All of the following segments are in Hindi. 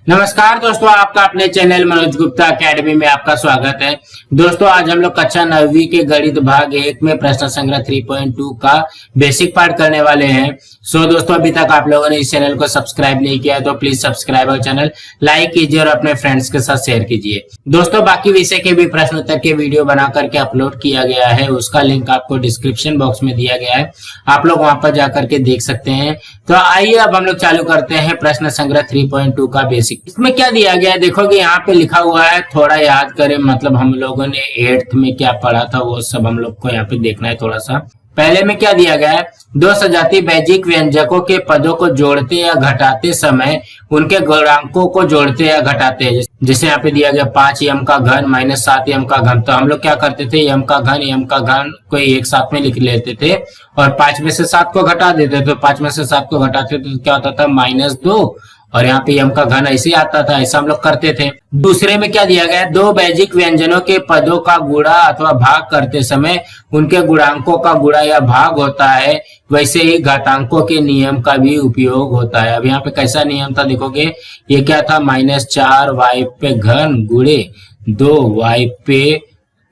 नमस्कार दोस्तों, आपका अपने चैनल मनोज गुप्ता एकेडमी में आपका स्वागत है। दोस्तों आज हम लोग कक्षा 9वीं के गणित भाग 1 में प्रश्न संग्रह 3.2 का बेसिक पार्ट करने वाले हैं। दोस्तों अभी तक आप लोगों ने इस चैनल को सब्सक्राइब नहीं किया तो प्लीज सब्सक्राइब और चैनल लाइक कीजिए और अपने फ्रेंड्स के साथ शेयर कीजिए। दोस्तों बाकी विषय के भी प्रश्न उत्तर के वीडियो बना करके अपलोड किया गया है, उसका लिंक आपको डिस्क्रिप्शन बॉक्स में दिया गया है, आप लोग वहां पर जाकर के देख सकते हैं। तो आइए अब हम लोग चालू करते हैं प्रश्न संग्रह 3.2 का बेसिक। इसमें क्या दिया गया है देखोगे, यहाँ पे लिखा हुआ है, थोड़ा याद करें, मतलब हम लोगों ने 8th में क्या पढ़ा था वो सब हम लोग को यहाँ पे देखना है थोड़ा सा। पहले में क्या दिया गया है, दो सजातीय वैजिक व्यंजकों के पदों को जोड़ते या घटाते समय उनके गुणांकों को जोड़ते या घटाते हैं। जैसे यहाँ पे दिया गया 5 यम का घन माइनस 7 यम का घन, तो हम लोग क्या करते थे, यम का घन को एक साथ में लिख लेते थे और 5 में से 7 को घटा देते थे। तो 5 में से 7 को घटाते थे तो क्या होता था, -2, और यहाँ पे यम का घन ऐसे ही आता था, ऐसा हम लोग करते थे। दूसरे में क्या दिया गया है, दो वैजिक व्यंजनों के पदों का गुणा अथवा भाग करते समय उनके गुणांकों का गुणा या भाग होता है, वैसे ही घातांकों के नियम का भी उपयोग होता है। अब यहाँ पे कैसा नियम था देखोगे, ये क्या था, -4 y पे घन गुणे 2 y पे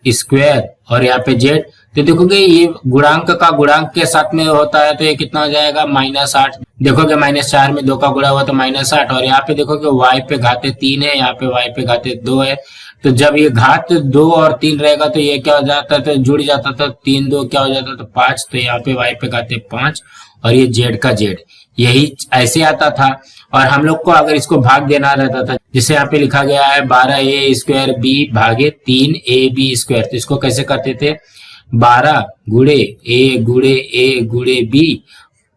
स्क्वायर और यहाँ पे z। तो देखोगे ये गुणांक का गुणांक के साथ में होता है तो ये कितना हो जाएगा, -8। देखोगे -4 में 2 का गुणा हुआ तो -8, और यहाँ पे देखोगे y पे घाते 3 है, यहाँ पे y पे घाते 2 है। तो जब ये घात 2 और 3 रहेगा तो ये क्या हो जाता है, तो जुड़ जाता था, 3 2 क्या हो जाता तो 5, तो यहाँ पे y पे घाते 5 और ये z का z, यही ऐसे आता था। और हम लोग को अगर इसको भाग देना रहता था, जिसे यहाँ पे लिखा गया है 12a स्क्वायर b भागे 3ab स्क्वायर, तो इसको कैसे करते थे, 12 गुणे a गुणे b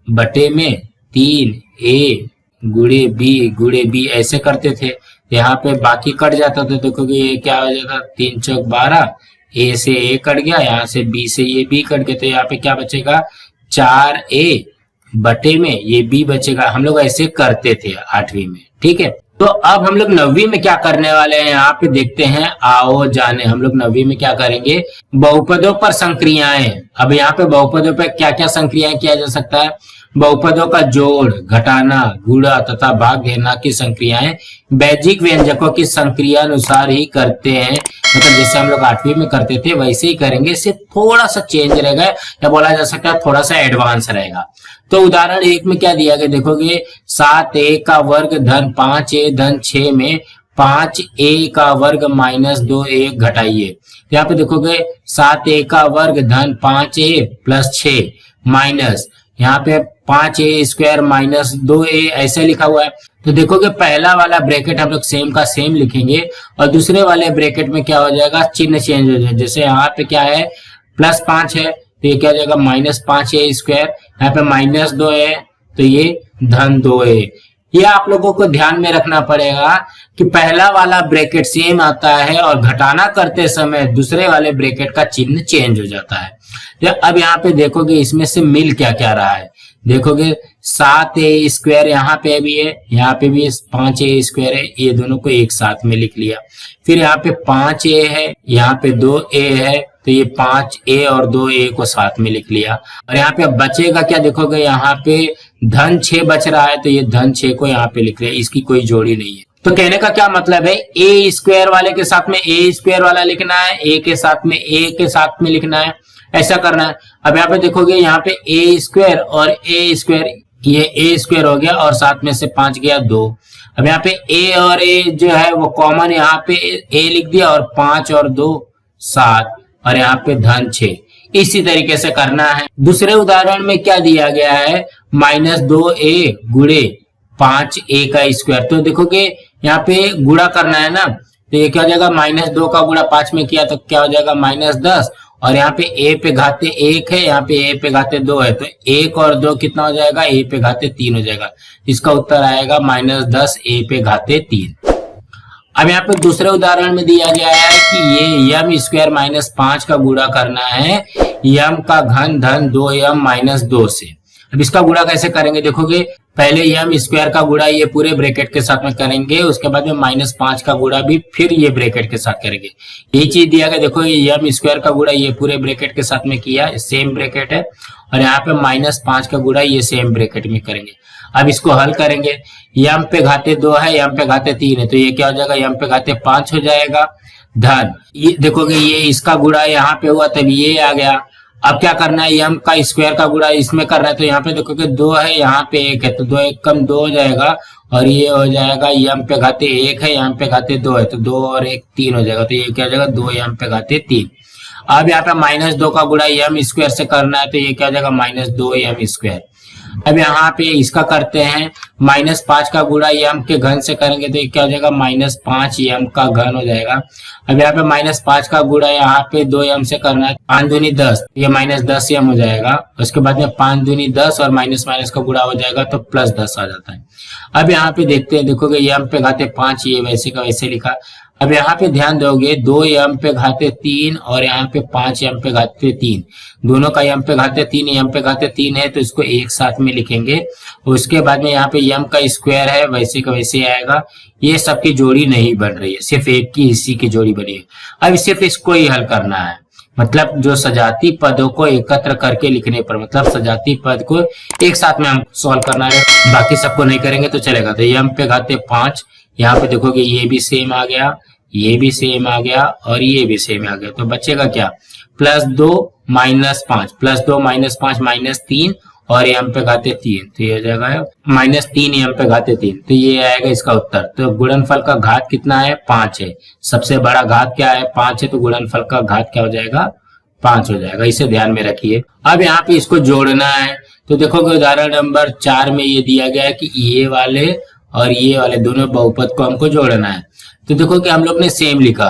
बटे में 3a गुणे b ऐसे करते थे। यहाँ पे बाकी कट जाता था, देखोगे ये क्या हो जाता, 3 चौक 12, a से a कट गया, यहाँ से b से ये b कट गया, तो यहाँ पे क्या बचेगा, 4a बटे में ये b बचेगा। हम लोग ऐसे करते थे 8वीं में, ठीक है। तो अब हम लोग 9वीं में क्या करने वाले हैं, यहाँ पे देखते हैं, आओ जाने। हम लोग 9वीं में क्या करेंगे, बहुपदों पर संक्रियाएं। अब यहाँ पे बहुपदों पर क्या क्या संक्रियाएं किया जा सकता है, बहुपदों का जोड़, घटाना, गुणा तथा भाग देना की संक्रियाएं वैजिक व्यंजकों की संक्रिया अनुसार ही करते हैं। मतलब जैसे हम लोग 8वीं में करते थे वैसे ही करेंगे, सिर्फ थोड़ा सा चेंज रहेगा, या बोला जा सकता है थोड़ा सा एडवांस रहेगा। तो उदाहरण 1 में क्या दिया गया देखोगे, 7a का वर्ग धन 5a धन 6 में 5a का वर्ग -2a घटाइए। यहाँ पे देखोगे 7a का वर्ग धन 5a प्लस 6 माइनस यहाँ पे 5a स्क्वायर -2a ऐसे लिखा हुआ है। तो देखोगे पहला वाला ब्रैकेट हम लोग सेम का सेम लिखेंगे और दूसरे वाले ब्रैकेट में क्या हो जाएगा, चिन्ह चेंज हो जाएगा। जैसे यहाँ पे क्या है, +5 है तो ये क्या हो जाएगा, -5a स्क्वायर, यहाँ पे -2 है तो ये -2 है। ये आप लोगों को ध्यान में रखना पड़ेगा कि पहला वाला ब्रैकेट सेम आता है और घटाना करते समय दूसरे वाले ब्रैकेट का चिन्ह चेंज हो जाता है। अब यहाँ पे देखोगे इसमें से मिल क्या क्या रहा है, देखोगे 7a स्क्वायर यहाँ पे भी है, यहाँ पे भी 5a स्क्वायर है, ये दोनों को एक साथ में लिख लिया। फिर यहाँ पे 5a है, यहाँ पे 2a है, तो ये 5a और 2a को साथ में लिख लिया। और यहाँ पे अब बचेगा क्या, देखोगे यहाँ पे धन 6 बच रहा है तो ये धन 6 को यहाँ पे लिख लिया, इसकी कोई जोड़ी नहीं है। तो कहने का क्या मतलब है, a स्क्वायर वाले के साथ में a स्क्वायर वाला लिखना है, a के साथ में a के साथ में लिखना है, ऐसा करना है। अब यहाँ पे देखोगे यहाँ पे a स्क्वायर और a स्क्वायर, ये a स्क्वायर हो गया और साथ में से 5 गया 2। अब यहाँ पे a और a जो है वो कॉमन, यहाँ पे a लिख दिया और 5 और 2 7 और यहाँ पे धन 6, इसी तरीके से करना है। दूसरे उदाहरण में क्या दिया गया है, -2a गुणे 5a का स्क्वायर। तो देखोगे यहाँ पे गुणा करना है ना, तो ये क्या हो जाएगा, -2 का गुणा 5 में किया तो क्या हो जाएगा, -10, और यहाँ पे a पे घाते 1 है, यहाँ पे a पे घाते 2 है, तो 1 और 2 कितना हो जाएगा, a पे घाते 3 हो जाएगा। इसका उत्तर आएगा -10 a पे घाते 3। अब यहाँ पे दूसरे उदाहरण में दिया गया है कि ये यम स्क्वायर -5 का गुणा करना है यम का घन धन 2m -2 से। अब इसका गुणा कैसे करेंगे देखोगे, पहले यम स्क्वायर का गुणा ये पूरे ब्रैकेट के साथ में करेंगे, उसके बाद में -5 का गुणा भी फिर ये ब्रैकेट के साथ करेंगे। ये चीज दिया गया, देखो ये यम स्क्वायर का गुणा ये पूरे ब्रैकेट के साथ में किया, सेम ब्रैकेट है, और यहाँ पे -5 का गुणा ये सेम ब्रैकेट में करेंगे। अब इसको हल करेंगे, यम पे घाते 2 है, यम पे घाते 3 है, तो ये क्या हो जाएगा, यम पे घाते 5 हो जाएगा, धन ये देखोगे ये इसका गुणा यहाँ पे हुआ तब ये आ गया। अब क्या करना है, यम का स्क्वायर का गुणा इसमें करना है, तो यहाँ पे देखोगे 2 है, यहाँ पे 1 है, तो 2 1 कम 2 हो जाएगा, और ये हो जाएगा यम पे घाते 1 है, यम पे घाते 2 है, तो 2 और 1 3 हो जाएगा, तो ये क्या हो जाएगा 2 यम पे घाते 3। अब यहाँ पे -2 का गुणा यम स्क्वायर से करना है, तो ये क्या हो जाएगा -2 यम स्क्वायर। अब यहाँ पे इसका करते हैं, -5 का गुणा यम के घन से करेंगे, तो ये क्या हो जाएगा -5 यम का घन हो जाएगा। अब यहाँ पे -5 का गुणा यहाँ पे 2 यम से करना है, 5 दूनी 10, ये -10 यम हो जाएगा। उसके बाद में 5 दूनी 10 और माइनस का गुणा हो जाएगा, तो +10 आ जाता है। अब यहाँ पे देखते हैं, देखोगे यम पे घाते 5 ये वैसे का वैसे लिखा। अब यहाँ पे ध्यान दोगे 2 यम पे घाते 3 और यहाँ पे 5 यम पे घाते 3, दोनों का यम पे घाते 3 यम पे घाते 3 है, तो इसको एक साथ में लिखेंगे। उसके बाद में यहाँ पे यम का स्क्वायर है, वैसे का वैसे आएगा। ये सबकी जोड़ी नहीं बन रही है, सिर्फ एक की इसी की जोड़ी बनी है। अब सिर्फ इसको ही हल करना है, मतलब जो सजाती पदों को एकत्र करके लिखने पर, मतलब सजाती पद को एक साथ में हम सॉल्व करना है, बाकी सबको नहीं करेंगे तो चलेगा। तो यम पे घाते 5, यहाँ पे देखोगे ये भी सेम आ गया, ये भी सेम आ गया, और ये भी सेम आ गया, तो बचेगा क्या, +2 -5, +2 -5 -3, और यम पे घाते 3, तो ये हो जाएगा -3 यम पे घाते 3, तो ये आएगा इसका उत्तर। तो गुणनफल का घात कितना है, 5 है, सबसे बड़ा घात क्या है, 5 है, तो गुणनफल का घात क्या हो जाएगा, 5 हो जाएगा। इसे ध्यान में रखिए। अब यहाँ पे इसको जोड़ना है, तो देखोगे उदाहरण नंबर 4 में ये दिया गया है कि ये वाले और ये वाले दोनों बहुपद को हमको जोड़ना है। तो देखो कि हम लोग ने सेम लिखा,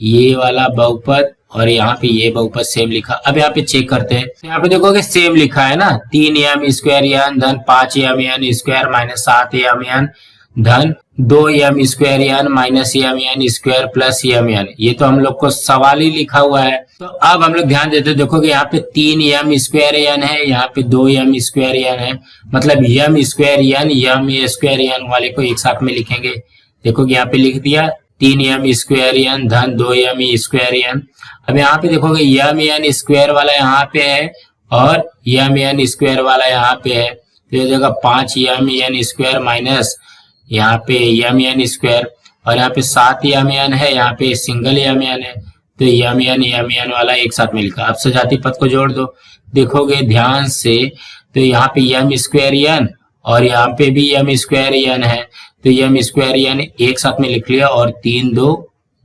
ये वाला बहुपद और यहाँ पे ये बहुपद सेम लिखा। अब यहाँ पे चेक करते हैं, तो यहाँ पे देखोगे सेम लिखा है ना, 3 यम स्क्वायर यन धन 5 यम यन स्क्वायर -7 यम यन धन 2 यम स्क्वायर यन -यम यन स्क्वायर प्लस यम यन। ये तो हम लोग को सवाल ही लिखा हुआ है। तो अब हम लोग ध्यान देते देखोगे यहाँ पे 3 यम स्क्वायर यन है, यहाँ पे 2 यम स्क्वायर यन है, मतलब यम स्क्वायर यन यम स्क्वायर यन वाले को एक साथ में लिखेंगे। देखोगे यहाँ पे लिख दिया 3 यम स्क्वायर यन धन 2 यम स्क्वायर यन। अब यहाँ पे देखोगे यम यन स्क्वायर वाला यहाँ पे है और यम यन स्क्वायर वाला यहाँ पे है, तो ये जगह 5 यम यन स्क्वायर माइनस यहाँ पे यम यन स्क्वायर, और यहाँ पे 7 यम यन है, यहाँ पे सिंगल यम यन है, तो यम यन वाला एक साथ में लिखा। अब सजाती पद को जोड़ दो, देखोगे ध्यान से, तो यहाँ पे यम स्क्वायर यन और यहाँ पे भी यम स्क्वायर यन है, तो यम स्क्वायर यन एक साथ में लिख लिया और 3 2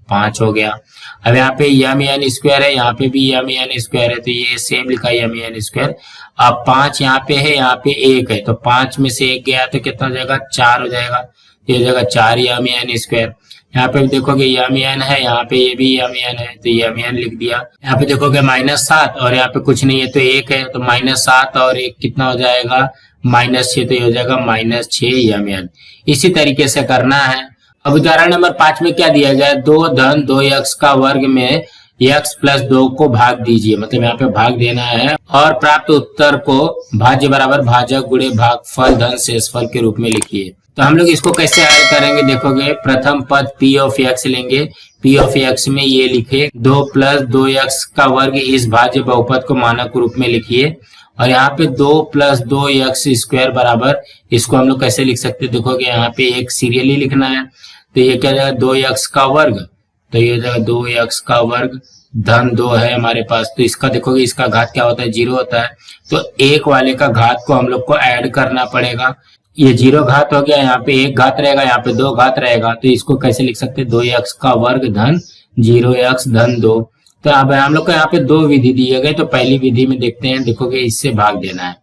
5 हो गया। अब यहाँ पे यम यन स्क्वायर है, यहाँ पे भी यम यन स्क्वायर है, तो ये सेम लिखा है यम यन स्क्वायर। अब 5 यहाँ पे है, यहाँ पे 1 है, तो 5 में से 1 गया तो कितना हो जाएगा, 4 हो जाएगा, ये जगह 4 यम यन स्क्वायर। यहाँ पे देखोगे यम यन है, यहाँ पे ये भी यम यन है, तो यम यन लिख दिया। यहाँ पे देखोगे -7 और यहाँ पे कुछ नहीं है तो 1 है, तो -7 और 1 कितना हो जाएगा, -6, तो ये हो जाएगा -6 यम यन। इसी तरीके से करना है। अब उदाहरण नंबर 5 में क्या दिया गया है, 2 धन 2x का वर्ग में x प्लस 2 को भाग दीजिए, मतलब यहाँ पे भाग देना है, और प्राप्त उत्तर को भाज्य बराबर भाजक गुणे भागफल धन शेषफल के रूप में लिखिए। तो हम लोग इसको कैसे हल करेंगे, देखोगे प्रथम पद p ऑफ x लेंगे, p ऑफ x में ये लिखे 2 प्लस 2x का वर्ग, इस भाज्य बहुपद को मानक रूप में लिखिए, और यहाँ पे 2 प्लस 2x स्क्वायर बराबर, इसको हम लोग कैसे लिख सकते हैं, देखोगे यहाँ पे एक सीरियली लिखना है, तो ये क्या जाएगा 2x का वर्ग, तो ये जाएगा 2x का वर्ग धन 2 है हमारे पास, तो इसका देखोगे इसका घात क्या होता है, 0 होता है, तो एक वाले का घात को हम लोग को ऐड करना पड़ेगा। ये 0 घात हो गया, यहाँ पे 1 घात रहेगा, यहाँ पे 2 घात रहेगा, तो इसको कैसे लिख सकते हैं, 2x का वर्ग धन 0x धन 2। तो अब हम लोग को यहाँ पे 2 विधि दिए गए, तो पहली विधि में देखते हैं, देखोगे इससे भाग देना है,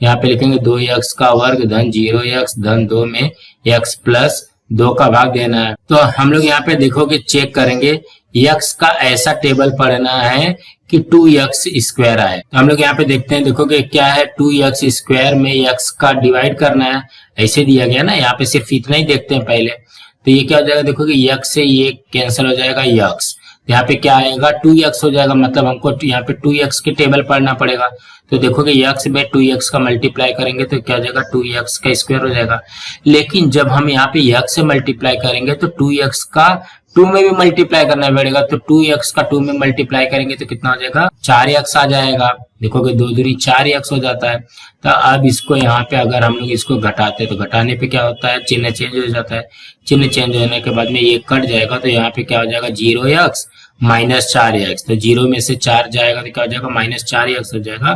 यहाँ पे लिखेंगे 2x का वर्ग धन 0x धन 2 में x प्लस 2 का भाग देना है। तो हम लोग यहाँ पे देखोगे चेक करेंगे, x का ऐसा टेबल पढ़ना है कि 2x स्क्वायर आए, तो हम लोग यहाँ पे देखते हैं, देखोगे क्या है, 2x स्क्वायर में x का डिवाइड करना है, ऐसे दिया गया ना, यहाँ पे सिर्फ इतना ही देखते हैं पहले, तो ये क्या हो जाएगा, देखोगे x से ये कैंसिल हो जाएगा x, यहाँ पे क्या आएगा 2x हो जाएगा, मतलब हमको यहाँ पे 2x के टेबल पढ़ना पड़ेगा। तो देखोगे x में 2x का मल्टीप्लाई करेंगे तो क्या हो जाएगा 2x का स्क्वायर हो जाएगा। लेकिन जब हम यहाँ पे x से मल्टीप्लाई करेंगे तो 2x का 2 में भी मल्टीप्लाई करना पड़ेगा, तो 2x का 2 में मल्टीप्लाई करेंगे तो कितना हो जाएगा 4x आ जाएगा। देखोगे 2 दूनी 4x हो जाता है। तो अब इसको यहाँ पे अगर हम लोग इसको घटाते हैं तो घटाने पे क्या होता है, चिन्ह चेंज हो जाता है। चिन्ह चेंज होने के बाद में ये कट जाएगा तो यहाँ पे क्या हो जाएगा 0x माइनस 4x। तो 0 में से 4 जाएगा तो क्या हो जाएगा माइनस 4x हो जाएगा,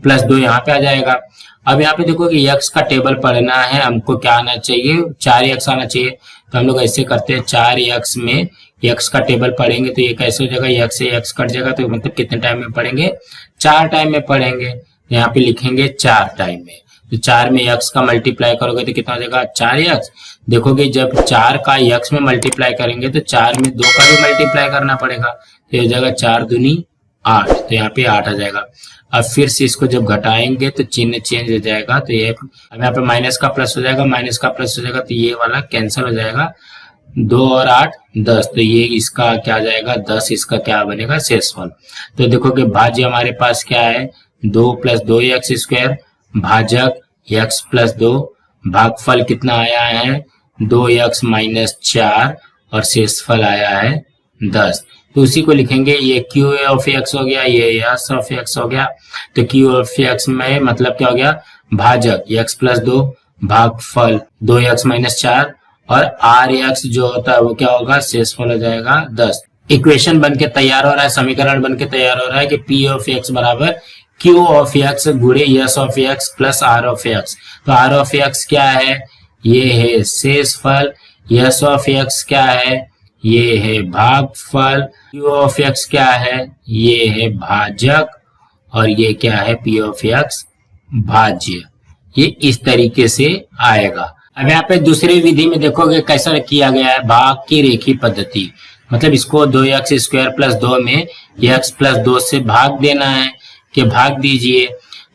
प्लस 2 यहाँ पे आ जाएगा। अब यहाँ पे देखो कि x का टेबल पढ़ना है, हमको क्या आना चाहिए 4x आना चाहिए। तो हम लोग ऐसे करते हैं 4x में x का टेबल पढ़ेंगे तो ये कैसे हो जाएगा, x से x कट जाएगा तो मतलब कितने टाइम में पढ़ेंगे 4 टाइम में पढ़ेंगे। यहाँ पे लिखेंगे 4 टाइम में, तो 4 में x का मल्टीप्लाई करोगे तो कितना हो जाएगा 4x। देखोगे जब 4 का x में मल्टीप्लाई करेंगे तो 4 में 2 का भी मल्टीप्लाई करना पड़ेगा, तो हो जाएगा 4 दूनी 8, तो यहाँ पे 8 आ जाएगा। अब फिर से इसको जब घटाएंगे तो चिन्ह चेंज हो जाएगा, तो ये अब यहाँ पे माइनस का प्लस हो जाएगा, माइनस का प्लस हो जाएगा तो ये वाला कैंसिल हो जाएगा। 2 और 8 10, तो ये इसका क्या आ जाएगा 10, इसका क्या बनेगा शेषफल। तो देखोगे भाज्य हमारे पास क्या है 2 + 2x स्क्वायर भाजक x + 2, भागफल कितना आया है 2x - 4 और शेषफल आया है 10। तो उसी को लिखेंगे, ये q ऑफ x हो गया, ये s ऑफ x हो गया। तो q ऑफ x में मतलब क्या हो गया भाजक x + 2 भागफल 2x - 4 और rx जो होता है वो क्या होगा शेषफल हो जाएगा 10। इक्वेशन बन के तैयार हो रहा है, समीकरण बन के तैयार हो रहा है कि p ऑफ x बराबर q ऑफ x गुणे s of x plus r of x। तो r ऑफ x क्या है, ये है शेषफल, s ऑफ x क्या है, ये है भागफल, q ऑफ x क्या है, ये है भाजक और ये क्या है p ऑफ x भाज्य। ये इस तरीके से आएगा। अब यहाँ पे दूसरी विधि में देखोगे कैसा किया गया है, भाग की रेखी पद्धति, मतलब इसको 2x स्क्वायर प्लस 2 में x + 2 से भाग देना है कि भाग दीजिए।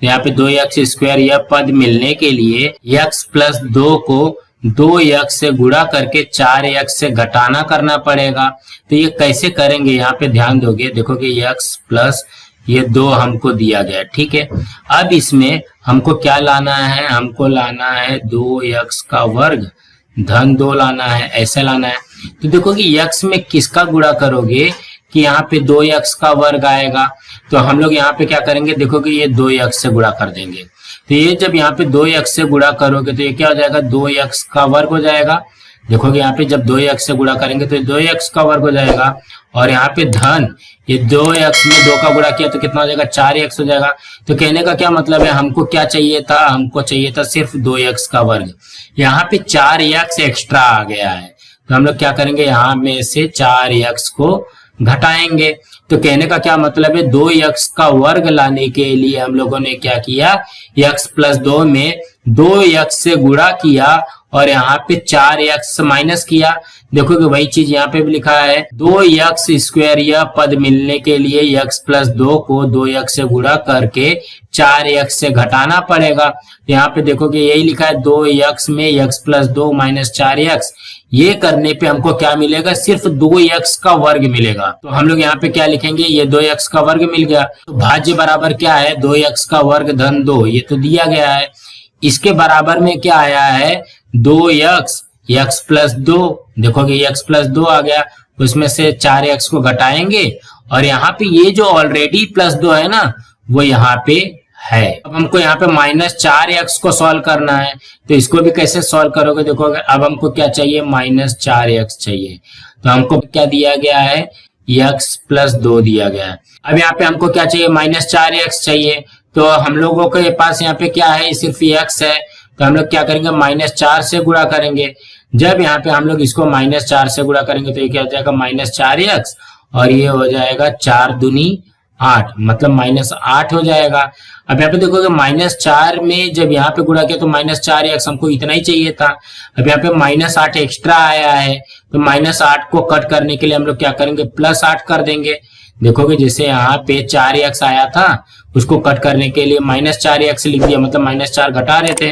यहाँ पे 2x स्क्वायर यह पद मिलने के लिए x + 2 को 2x से गुणा करके 4x से घटाना करना पड़ेगा। तो ये कैसे करेंगे यहाँ पे ध्यान दोगे, देखोगे x प्लस ये 2 हमको दिया गया, ठीक है। अब इसमें हमको क्या लाना है, हमको लाना है 2x का वर्ग धन 2 लाना है, ऐसे लाना है। तो देखो कि x में किसका गुणा करोगे कि यहाँ पे 2x का वर्ग आएगा, तो हम लोग यहाँ पे क्या करेंगे, देखो कि ये 2x से गुणा कर देंगे। तो ये जब यहाँ पे 2x से गुणा करोगे तो ये क्या हो जाएगा 2x का वर्ग हो जाएगा। देखोगे यहाँ पे जब 2x से गुणा करेंगे तो 2x का वर्ग हो जाएगा और यहाँ पे धन ये 2x में 2 का गुणा किया तो कितना हो जाएगा 4x हो जाएगा। तो कहने का क्या मतलब है, हमको क्या चाहिए था, हमको चाहिए था सिर्फ 2x का वर्ग। यहाँ पे 4x एक्स्ट्रा आ गया है, तो हम लोग क्या करेंगे यहाँ में से 4x को घटाएंगे। तो कहने का क्या मतलब है, 2x का वर्ग लाने के लिए हम लोगों ने क्या किया, x + 2 में 2x से गुणा किया और यहाँ पे 4x माइनस किया। देखो कि वही चीज यहाँ पे भी लिखा है, 2x स्क्वायर यह पद मिलने के लिए x + 2 को 2x से गुणा करके 4x से घटाना पड़ेगा। यहाँ पे देखो कि यही लिखा है 2x में x + 2 - 4x। ये करने पे हमको क्या मिलेगा, सिर्फ 2x का वर्ग मिलेगा। तो हम लोग यहाँ पे क्या लिखेंगे, ये 2x का वर्ग मिल गया। तो भाज्य बराबर क्या है 2x का वर्ग धन 2, ये तो दिया गया है। इसके बराबर में क्या आया है 2x x + 2, देखोगे x + 2 आ गया, उसमें से 4x को घटाएंगे और यहाँ पे ये जो ऑलरेडी +2 है ना वो यहाँ पे है। अब हमको यहाँ पे -4x को सॉल्व करना है, तो इसको भी कैसे सॉल्व करोगे, देखोगे अब हमको क्या चाहिए -4x चाहिए। तो हमको क्या दिया गया है x + 2 दिया गया है। अब यहाँ पे हमको क्या चाहिए -4x चाहिए, तो हम लोगों के पास यहाँ पे क्या है सिर्फ x है, तो हम लोग क्या करेंगे -4 से गुणा करेंगे। जब यहाँ पे हम लोग इसको -4 से गुणा करेंगे तो ये क्या हो जाएगा -4x और ये हो जाएगा 4 दूनी 8, मतलब -8 हो जाएगा। अब यहाँ पे देखोगे -4 में जब यहाँ पे गुणा किया तो -4x हमको इतना ही चाहिए था। अब यहाँ पे -8 एक्स्ट्रा आया है, तो -8 को कट करने के लिए हम लोग क्या करेंगे +8 कर देंगे। देखोगे जैसे यहाँ पे 4x आया था उसको कट करने के लिए -4x लिख दिया, मतलब -4 घटा रहे थे।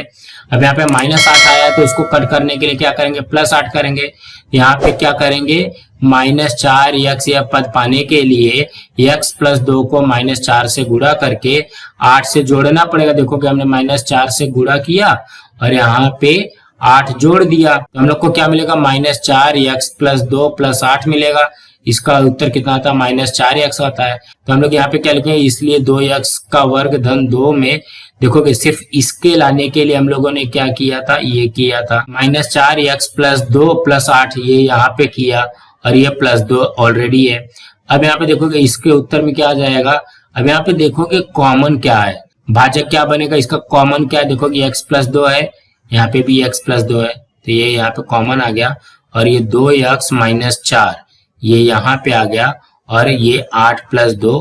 अब यहाँ पे -8 आया तो उसको कट करने के लिए क्या करेंगे +8 करेंगे। यहाँ पे क्या करेंगे -4x यह पद पाने के लिए x प्लस 2 को -4 से गुणा करके 8 से जोड़ना पड़ेगा। देखो कि हमने -4 से गुणा किया और यहाँ पे 8 जोड़ दिया तो हम लोग को क्या मिलेगा, -4x प्लस 2 प्लस 8 मिलेगा। इसका उत्तर कितना आता है, -4x आता है। तो हम लोग यहाँ पे क्या लिखेंगे, इसलिए 2x का वर्ग धन 2 में देखो कि सिर्फ इसके लाने के लिए हम लोगों ने क्या किया था, ये किया था -4x प्लस 2 प्लस 8 ये यहाँ पे किया और ये प्लस 2 ऑलरेडी है। अब यहाँ पे देखो कि इसके उत्तर में क्या आ जाएगा। अब यहाँ पे देखो कि कॉमन क्या है, भाजक क्या बनेगा, इसका कॉमन क्या है, देखो कि x प्लस 2 है, यहाँ पे भी x प्लस 2 है तो ये यहाँ पे कॉमन आ गया और ये 2x माइनस 4 ये यहाँ पे आ गया और ये 8 प्लस 2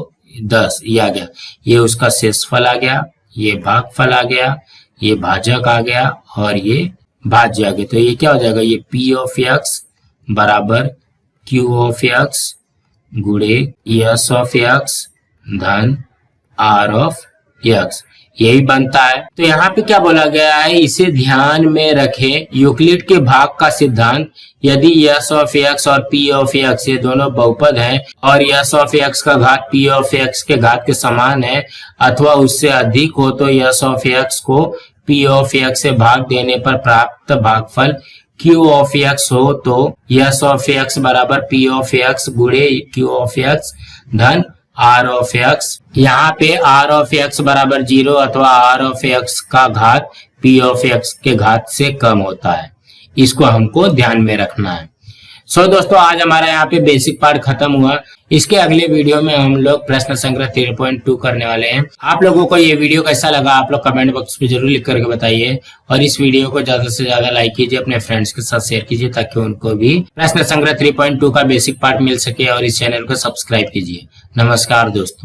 10 ये आ गया। ये उसका शेषफल आ गया, ये भागफल आ गया, ये भाजक आ गया और ये भाज्य आ गया। तो ये क्या हो जाएगा, ये p ऑफ x बराबर q ऑफ x गुणे s ऑफ x धन r ऑफ x यही बनता है। तो यहाँ पे क्या बोला गया है, इसे ध्यान में रखें, यूक्लिड के भाग का सिद्धांत, यदि s ऑफ x और p ऑफ x ये दोनों बहुपद हैं और s ऑफ x का घात p ऑफ x के घात के समान है अथवा उससे अधिक हो तो s ऑफ x को p ऑफ x से भाग देने पर प्राप्त भागफल q ऑफ x हो तो s ऑफ x बराबर p ऑफ x गुणे q ऑफ x धन r ऑफ x। यहाँ पे r ऑफ x बराबर 0 अथवा r ऑफ x का घात p ऑफ x के घात से कम होता है, इसको हमको ध्यान में रखना है। सो दोस्तों आज हमारा यहाँ पे बेसिक पार्ट खत्म हुआ। इसके अगले वीडियो में हम लोग प्रश्न संग्रह 3.2 करने वाले हैं। आप लोगों को ये वीडियो कैसा लगा आप लोग कमेंट बॉक्स में जरूर लिख करके बताइए और इस वीडियो को ज्यादा से ज्यादा लाइक कीजिए, अपने फ्रेंड्स के साथ शेयर कीजिए ताकि उनको भी प्रश्न संग्रह 3.2 का बेसिक पार्ट मिल सके और इस चैनल को सब्सक्राइब कीजिए। नमस्कार दोस्तों।